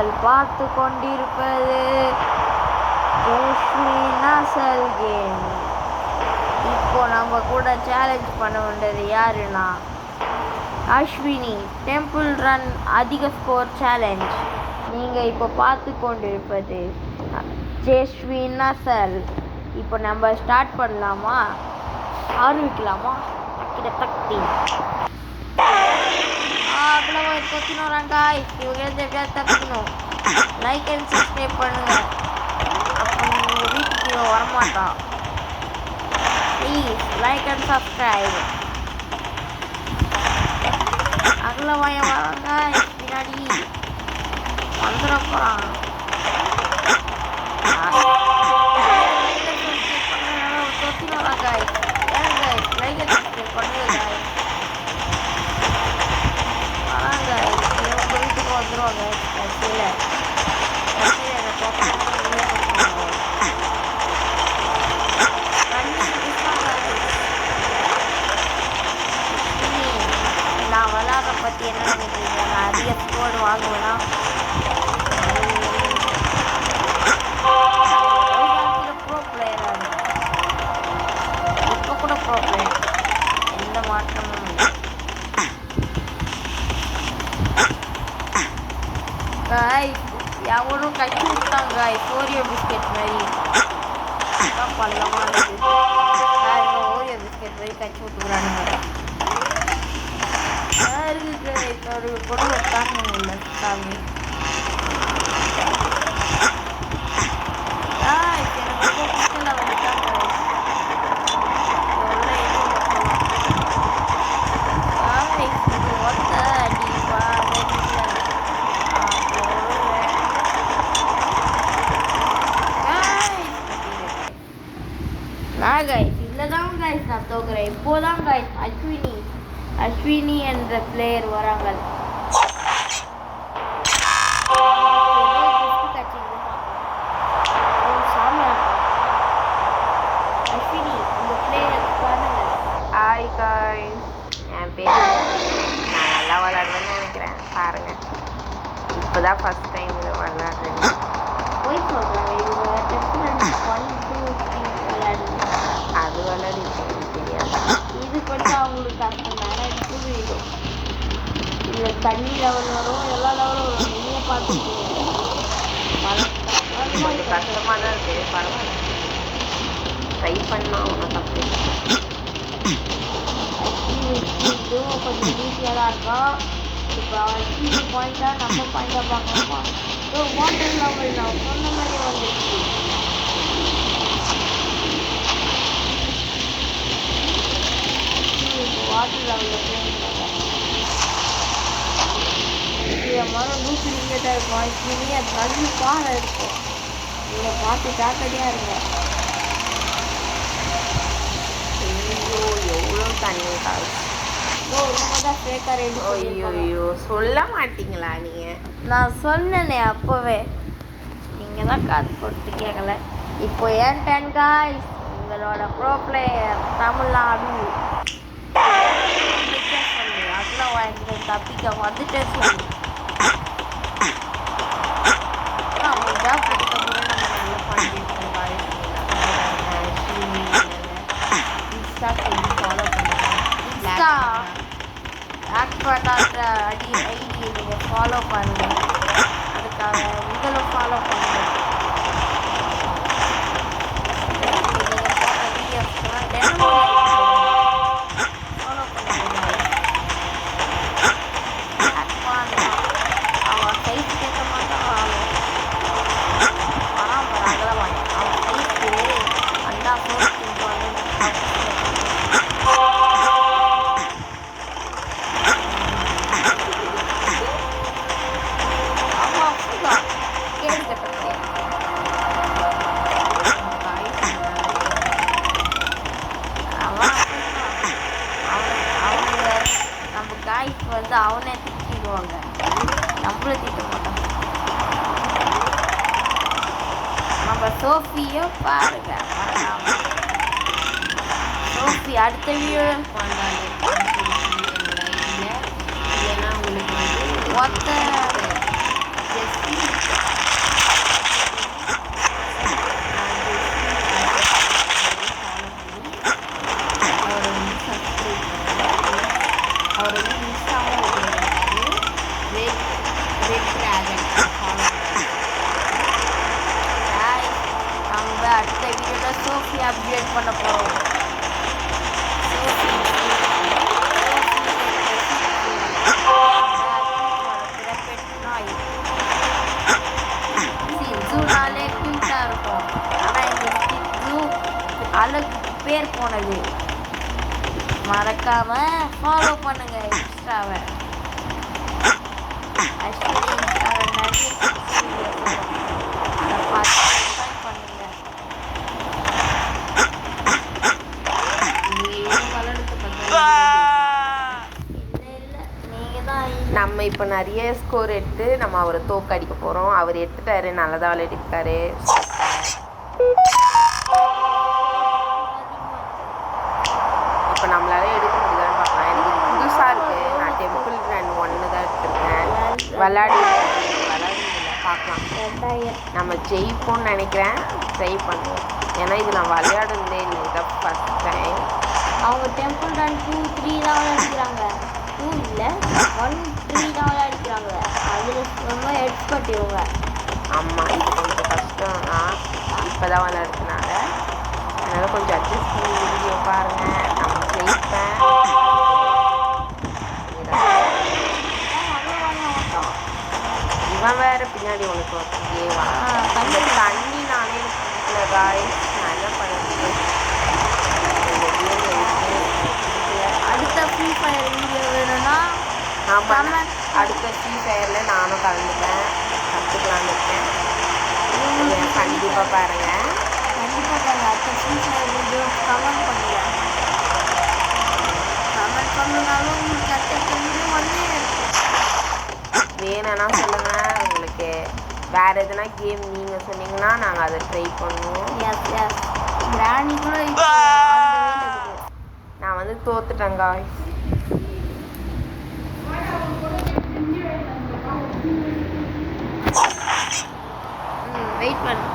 நீங்கள் பார்த்து கொண்டிருப்பது நாசல் கேம். இப்போ நம்ம கூட சேலஞ்ச் பண்ண வேண்டியது யாருன்னா அஸ்வினி டெம்பிள் ரன் அதிக ஸ்கோர் சேலஞ்ச். நீங்கள் இப்போ பார்த்து கொண்டிருப்பது நாசல். இப்போ நம்ம ஸ்டார்ட் பண்ணலாமா, ஆரம்பிக்கலாமா? தக்தி தப்பிக்கணும். லைக் அண்ட் சப்ஸ்கிரைப் பண்ணுங்க. அப்போ நீங்கள் வீட்டுக்கு வரமாட்டான். Please like and subscribe. அகலவாய வராங்க பின்னாடி வந்துட போகிறான். வந்துருவாங்க கட்சியில் நான் விளாட பற்றி என்ன நினைக்கிறீங்க? நான் அதிக ஸ்கோர் வாங்குவேன்னா ப்ரோ பிளேயராக இப்போ கூட ப்ரோ பிளேயர், எந்த மாற்றமும் இல்லை. எவரும் கட்டி விட்டாங்க ஓரியோ பிஸ்கெட் மாதிரி பள்ளமாக இருக்குது. ஓரியோ பிஸ்கெட் மாதிரி கட்டி விட்டுக்கிறானுங்க. ஒரு பொருளை காரணம் இல்லை சாமி. இல்லதான் கைஸ் நான் தோக்குறேன். இப்போதான் கைஸ் அஸ்வினி என்ற பிளேயர் வராங்க. அஸ்வினி இந்த பிளேயர் பாருங்க. ஹாய் கைஸ், என் பேர் நான் நல்லா விளாடுவேன்னு நினைக்கிறேன். பாருங்க, இப்போதான் ஃபர்ஸ்ட் டைம் இதை விளாடுறேன். போய் சொல்கிறாங்க இவங்க அது விளாடி தெரியாது. இது கொஞ்சம் அவங்களுக்கு கஷ்டம் தானே. புரியும் இல்லை தண்ணி லெவல் வரும், எல்லா லெவலும் வரும். நீங்கள் பார்த்துருக்கீங்க. கொஞ்சம் கஷ்டமாக தான் இருக்குது. பரவாயில்ல, ட்ரை பண்ணால் ஒன்றும் தப்பு. இதுவும் கொஞ்சம் ஈஸியாக தான் இருக்கும். இப்போ அவன் பாயிண்டாக நம்ம பாயிண்டாக பார்க்கலாமா? வாட்டர் லெவல் நான் சொன்ன மாதிரி வந்துருச்சு. வாட்டர் லெவலில் இதை மரம் 100 மீட்டர் இருக்கும். இப்படி அது நல்ல பாறை இருக்கும். இதை பார்த்து ஜாக்கிரதையாக இருங்க. எவ்வளோ தண்ணி காசு. ஐயோ, சொல்ல மாட்டீங்களா நீங்கள்? நான் சொன்னேனே அப்போவே, நீங்கள் தான் காசு கொடுத்து கேட்கல. இப்போ ஏன் 10 காய்ஸ் உங்களோட ப்ரோ பிளேயர் தமிழ்நாடு அதெல்லாம் வாங்கி தப்பிக்க வந்துட்டே சொல்லி ஐடி நீங்கள் ஃபாலோ பண்ணுங்க. அதுக்காக உங்களை ஃபாலோ பண்ணுங்க. ஃபாலோ பண்ணுங்க. அவன் சைஸ் கேட்க மாட்டான். அதெல்லாம் வாங்க. அவன் சைஸ்க்கு அண்டா போட்டு வந்து அவனே திட்டிடுவாங்க, நம்மள திட்ட மாட்டான். நம்ம சோஃபியை பாருங்க. சோஃபி அடுத்த வீடியோ உங்களுக்கு வந்து ஒத்த ரைட் பண்ண போகிறோம். ஜூனாலே க்யூட்டாக இருக்கும். ஆனால் இந்த ஜூ அழகு பேர் போனது. மறக்காம ஃபாலோ பண்ணுங்க இன்ஸ்டாவை. ஆக்சுவலி இன்ஸ்டாவை நிறைய அதை பார்த்து என்ஜாய் பண்ணுங்க. வளர்த்து இல்லை நீங்கள் தான் நம்ம இப்போ நிறைய ஸ்கோர் எடுத்து நம்ம அவரை தோக்கடிக்க போகிறோம். அவர் எடுத்துட்டாரு, நல்லா தான் விளையாடிருக்காரு. இப்போ நம்மளால எடுக்க முடியுதான்னு பார்க்கலாம். எனக்கு புதுசாக இருக்குது. நான் டெம்பிள் ரன் 1 தான் எடுத்துருக்கேன். விளையாடி பார்க்கலாம். நம்ம ஜெயிப்போம்னு நினைக்கிறேன். ட்ரை பண்ணுவோம். ஏன்னா இது நான் விளையாடுனதே இல்லை. இதான் ஃபஸ்ட் டைம். அவங்க டெம்பிள் ரன் 2, 3 தான் விளையாடிக்கிறாங்க. 2 இல்லை 1, 3 தான் விளையாடிக்கிறாங்க. அதில் ரொம்ப எக்ஸ்பர்ட் இவங்க. ஆமாம், இது கொஞ்சம் கஷ்டம் தான். இப்போ தான் விளையாடுறதுனால அதனால் கொஞ்சம் அட்ஜஸ்ட் பண்ணி வீடியோ பாருங்கள். நம்ம ஜெயிப்பேன். இவன் வேறு பின்னாடி உனக்கு ஏவா தண்ணி நானே பிடிக்கல காய். நான் என்ன பண்ணுறது? அடுத்த ஃப்ரீ ஃபயர் வீடியோ வேணும்னா ஆமாம், அடுத்த ஃப்ரீ ஃபயரில் நானும் கலந்துப்பேன். கற்றுக்கலான்னு இருக்கேன். கண்டிப்பாக பாருங்கள். கண்டிப்பாக பாருங்கள். அடுத்த ஃப்ரீ ஃபயர் வீடியோ கமெண்ட் பண்ணுங்கள். கமெண்ட் பண்ணனாலும் உங்களுக்கு அடுத்த வீடியோ வந்து வேணும்னா சொல்லுங்கள். உங்களுக்கு வேறு எதுனா கேம் நீங்கள் சொன்னீங்கன்னா நாங்கள் அதை ட்ரை பண்ணுவோம். எஸ் எஸ் கிராணி கூட நான் வந்து தோத்துட்டேங்க. வெயிட் பண்ணு.